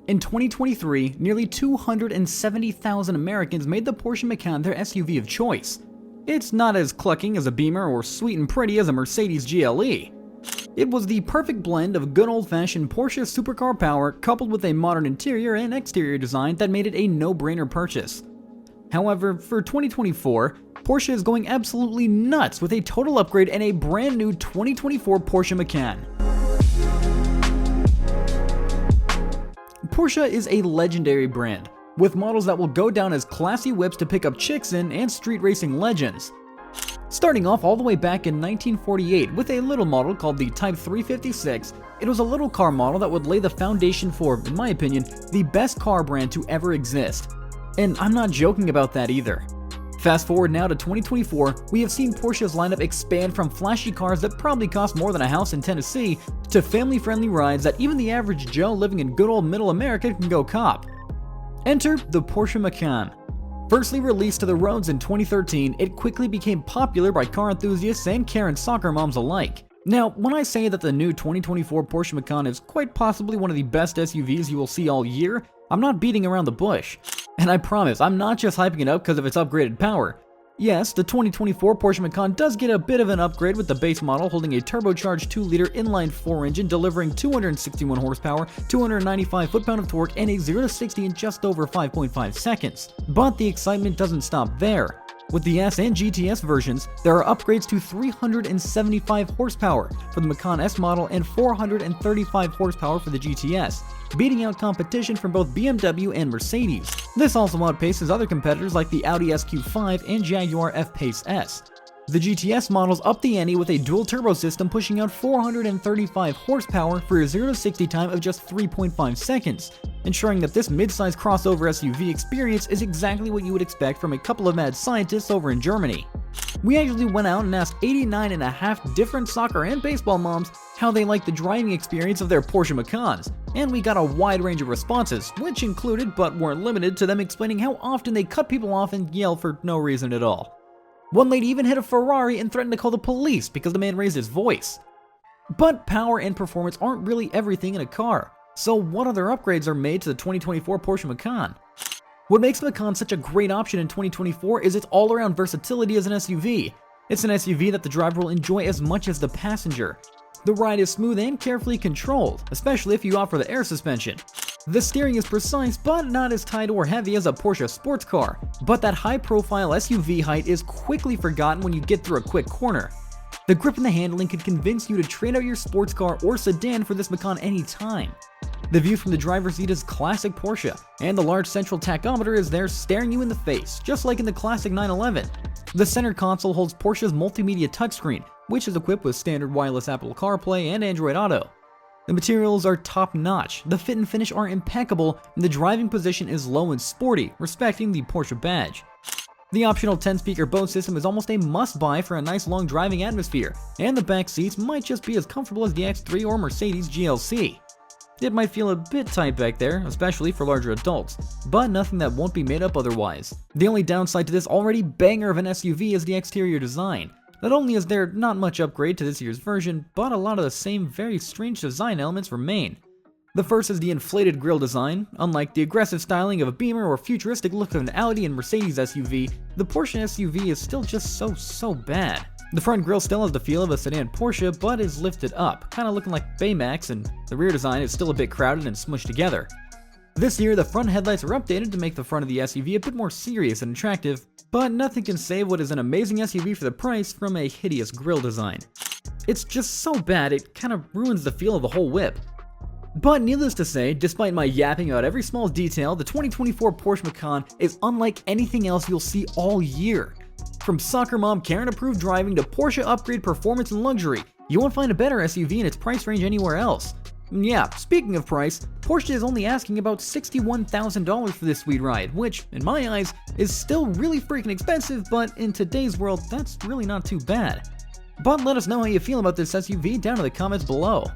In 2023, nearly 270,000 Americans made the Porsche Macan their SUV of choice. It's not as clucking as a Beamer or sweet and pretty as a Mercedes GLE. It was the perfect blend of good old-fashioned Porsche supercar power coupled with a modern interior and exterior design that made it a no-brainer purchase. However, for 2024, Porsche is going absolutely nuts with a total upgrade and a brand new 2024 Porsche Macan. Porsche is a legendary brand, with models that will go down as classy whips to pick up chicks in and street racing legends. Starting off all the way back in 1948 with a little model called the Type 356, it was a little car model that would lay the foundation for, in my opinion, the best car brand to ever exist. And I'm not joking about that either. Fast forward now to 2024, we have seen Porsche's lineup expand from flashy cars that probably cost more than a house in Tennessee to family-friendly rides that even the average Joe living in good old middle America can go cop. Enter the Porsche Macan. Firstly released to the roads in 2013, it quickly became popular by car enthusiasts and Karen soccer moms alike. Now, when I say that the new 2024 Porsche Macan is quite possibly one of the best SUVs you will see all year, I'm not beating around the bush. And I promise, I'm not just hyping it up because of its upgraded power. Yes, the 2024 Porsche Macan does get a bit of an upgrade with the base model holding a turbocharged 2-liter inline-4 engine delivering 261 horsepower, 295 foot-pound of torque, and a 0-60 in just over 5.5 seconds. But the excitement doesn't stop there. With the S and GTS versions, there are upgrades to 375 horsepower for the Macan S model and 435 horsepower for the GTS, beating out competition from both BMW and Mercedes. This also outpaces other competitors like the Audi SQ5 and Jaguar F-Pace S. The GTS models up the ante with a dual turbo system pushing out 435 horsepower for a 0-60 time of just 3.5 seconds, ensuring that this mid-size crossover SUV experience is exactly what you would expect from a couple of mad scientists over in Germany. We actually went out and asked 89.5 different soccer and baseball moms how they like the driving experience of their Porsche Macans, and we got a wide range of responses, which included but weren't limited to them explaining how often they cut people off and yell for no reason at all. One lady even hit a Ferrari and threatened to call the police because the man raised his voice. But power and performance aren't really everything in a car, so what other upgrades are made to the 2024 Porsche Macan? What makes the Macan such a great option in 2024 is its all-around versatility as an SUV. It's an SUV that the driver will enjoy as much as the passenger. The ride is smooth and carefully controlled, especially if you opt for the air suspension. The steering is precise but not as tight or heavy as a Porsche sports car, but that high-profile SUV height is quickly forgotten when you get through a quick corner. The grip and the handling can convince you to trade out your sports car or sedan for this Macan anytime. The view from the driver's seat is classic Porsche, and the large central tachometer is there staring you in the face, just like in the classic 911. The center console holds Porsche's multimedia touchscreen, which is equipped with standard wireless Apple CarPlay and Android Auto. The materials are top-notch, the fit and finish are impeccable, and the driving position is low and sporty, respecting the Porsche badge. The optional 10-speaker Bose system is almost a must-buy for a nice long driving atmosphere, and the back seats might just be as comfortable as the X3 or Mercedes GLC. It might feel a bit tight back there, especially for larger adults, but nothing that won't be made up otherwise. The only downside to this already banger of an SUV is the exterior design. Not only is there not much upgrade to this year's version, but a lot of the same very strange design elements remain. The first is the inflated grille design. Unlike the aggressive styling of a Beamer or futuristic look of an Audi and Mercedes SUV, the Porsche SUV is still just so bad. The front grille still has the feel of a sedan Porsche, but is lifted up, kinda looking like Baymax, and the rear design is still a bit crowded and smushed together. This year, the front headlights are updated to make the front of the SUV a bit more serious and attractive, but nothing can save what is an amazing SUV for the price from a hideous grille design. It's just so bad, it kind of ruins the feel of the whole whip. But needless to say, despite my yapping about every small detail, the 2024 Porsche Macan is unlike anything else you'll see all year. From soccer mom Karen-approved driving to Porsche upgrade performance and luxury, you won't find a better SUV in its price range anywhere else. Yeah, speaking of price, Porsche is only asking about $61,000 for this sweet ride, which, in my eyes, is still really freaking expensive, but in today's world, that's really not too bad. But let us know how you feel about this SUV down in the comments below.